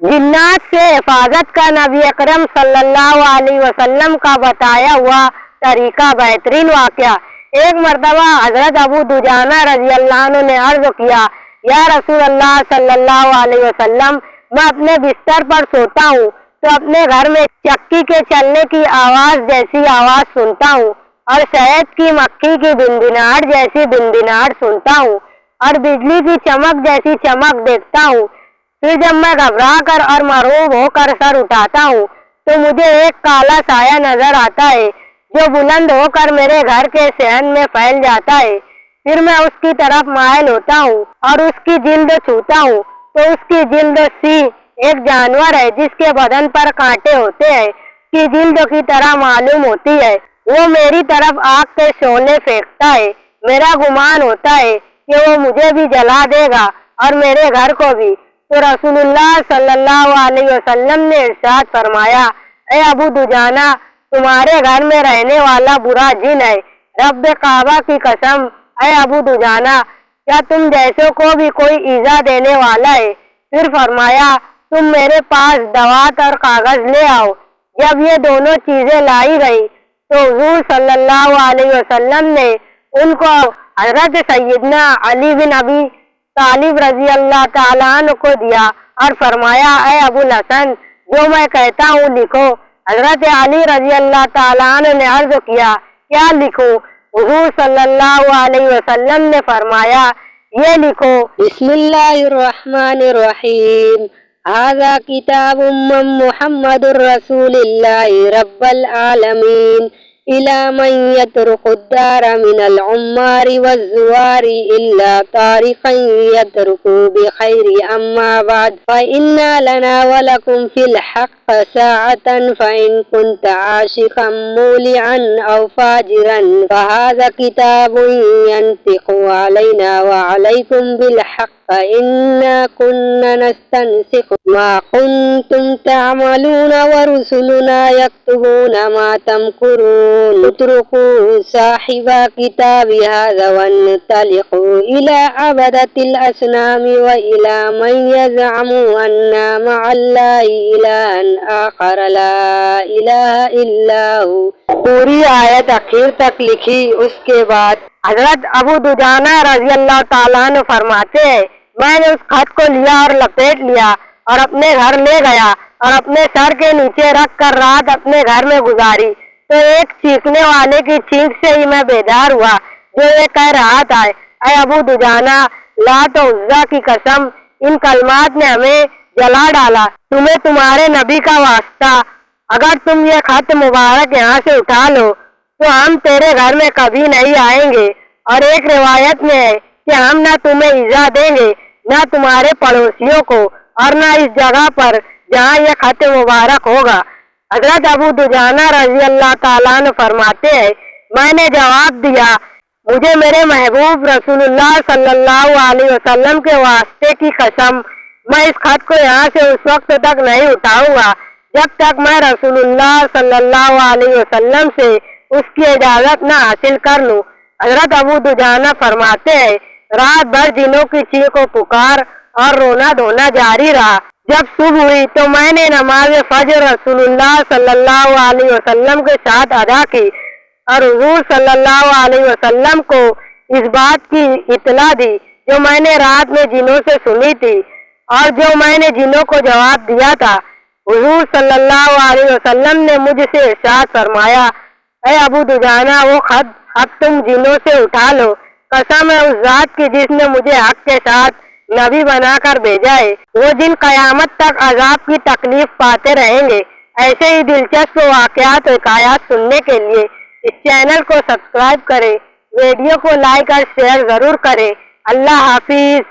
जिन्नात से हिफाजत का नबी अकरम सल्लल्लाहु अलैहि वसल्लम का बताया हुआ तरीका बेहतरीन वाक़या। एक मरतबा हजरत अबू दुजाना रजी अल्लाह अन्हु ने अर्ज किया, या रसूल अल्लाह सल्लल्लाहु अलैहि वसल्लम, मैं अपने बिस्तर पर सोता हूँ तो अपने घर में चक्की के चलने की आवाज़ जैसी आवाज़ सुनता हूँ और शहद की मक्खी की बिनबिनाहट जैसी बिनबिनाहट सुनता हूँ और बिजली की चमक जैसी चमक देखता हूँ। फिर जब मैं घबरा कर और मरूब होकर सर उठाता हूँ तो मुझे एक काला साया नजर आता है जो बुलंद होकर मेरे घर के सहन में फैल जाता है। फिर मैं उसकी तरफ माइल होता हूँ और उसकी जिल्द छूता हूँ तो उसकी जिल्द सी एक जानवर है जिसके बदन पर कांटे होते हैं कि जिल्द की तरह मालूम होती है। वो मेरी तरफ आग के शोले फेंकता है। मेरा गुमान होता है कि वो मुझे भी जला देगा और मेरे घर को भी। तो रसूलुल्लाह सल्लल्लाहु अलैहि वसल्लम ने इरशाद फरमाया, ए अबू दुजाना, तुम्हारे घर में रहने वाला बुरा जिन है। रब काबा की कसम, ए अबू दुजाना, क्या तुम जैसों को भी कोई ईजा देने वाला है? फिर फरमाया, तुम मेरे पास दवात और कागज ले आओ। जब ये दोनों चीजें लाई गई तो हुजूर सल्लल्लाहु अलैहि वसल्लम ने उनको हजरत सैयदना अली बिन अबी तालिब रजी अल्लाह ताला अन्हु को दिया और फरमाया, ए अबुल हसन, जो मैं कहता हूँ लिखो। हजरत अली रजी अल्लाह ताला अन्हु ने अर्ज किया, क्या लिखूं? हुजूर सल्लल्लाहु अलैहि वसल्लम ने फरमाया, ये लिखो, बिस्मिल्लाहिर्रहमानिर्रहीम, हाज़ा किताबुम मुहम्मदुर रसूलिल्लाहि रब्बिल आलमीन, इला मन यतरुकुद्दार मिनल उम्मारी वज़्ज़ुवारी इल्ला तारिक़न यतरुकु बिखैरि अम्मा बाद फ़इन्ना लना वलकुम फ़िल हक़्क़ साअतन फ़इन कुन्त आशिक़न मूलिअन औ फ़ाजिरन फ़हाज़ा किताबुन यंतिक़ु अलैना व अलैकुम बिल हक़्क़ इन्ना कुन्ना नस्तनसिख़ु मा कुन्तुम तअमलून व रुसुलुना यक्तुबूना मा तमकुरून उतरुकू साहिबा किताबि हाज़ा वन्तलिक़ू इला अबदतिल असनामी व इला मन यज़अमु अन्ना मअल्लाहि इलाहन आखर ला इलाहा इल्ला हु। पूरी आयत आखिर तक लिखी। उसके बाद हजरत अबू दुजाना रजी अल्लाह ताला अन्हु फरमाते हैं, मैंने उस खत को लिया और लपेट लिया और अपने घर ले गया और अपने सर के नीचे रख कर रात अपने घर में गुजारी। तो एक चीखने वाले की चीख से ही मैं बेदार हुआ जो ये कह रहा था, ऐ अबू दुजाना, लात और उज़्ज़ा की कसम, इन कलमात ने हमें जला डाला। तुम्हें तुम्हारे नबी का वास्ता, अगर तुम ये खत मुबारक यहाँ से उठा लो तो हम तेरे घर में कभी नहीं आएंगे। और एक रिवायत में है कि हम न तुम्हें ईजा देंगे न तुम्हारे पड़ोसियों को और न इस जगह पर जहाँ यह खत मुबारक होगा। हजरत अबू दुजाना रजी अल्लाह ताला अन्हु फरमाते हैं, मैंने जवाब दिया, मुझे मेरे महबूब रसूलुल्लाह सल्लल्लाहु अलैहि वसल्लम के वास्ते की कसम, मैं इस खत को यहाँ से उस वक्त तक नहीं उठाऊंगा जब तक मैं रसूलुल्लाह सल्लल्लाहु अलैहि वसल्लम से उसकी इजाजत न हासिल कर लूं। हजरत अबू दुजाना फरमाते हैं, रात भर जिनों की चीख व पुकार और रोना धोना जारी रहा। जब सुबह हुई तो मैंने नमाज फजर रसूलुल्लाह सल्लल्लाहु अलैहि वसल्लम के साथ अदा की और हुजूर सल्लल्लाहु अलैहि वसल्लम को इस बात की इत्तला दी जो मैंने रात में जिनों से सुनी थी और जो मैंने जिनों को जवाब दिया था। हुजूर सल्लल्लाहु अलैहि वसल्लम ने मुझसे इरशाद फरमाया, ऐ अबू दुजाना, वो खत अब तुम जिनों से उठा लो। कसम है उस जात की जिसने मुझे हक के साथ नबी बनाकर भेजा है, वो जिन कयामत तक अजाब की तकलीफ पाते रहेंगे। ऐसे ही दिलचस्प वाकयात और हिकायात सुनने के लिए इस चैनल को सब्सक्राइब करें, वीडियो को लाइक और शेयर जरूर करें। अल्लाह हाफिज।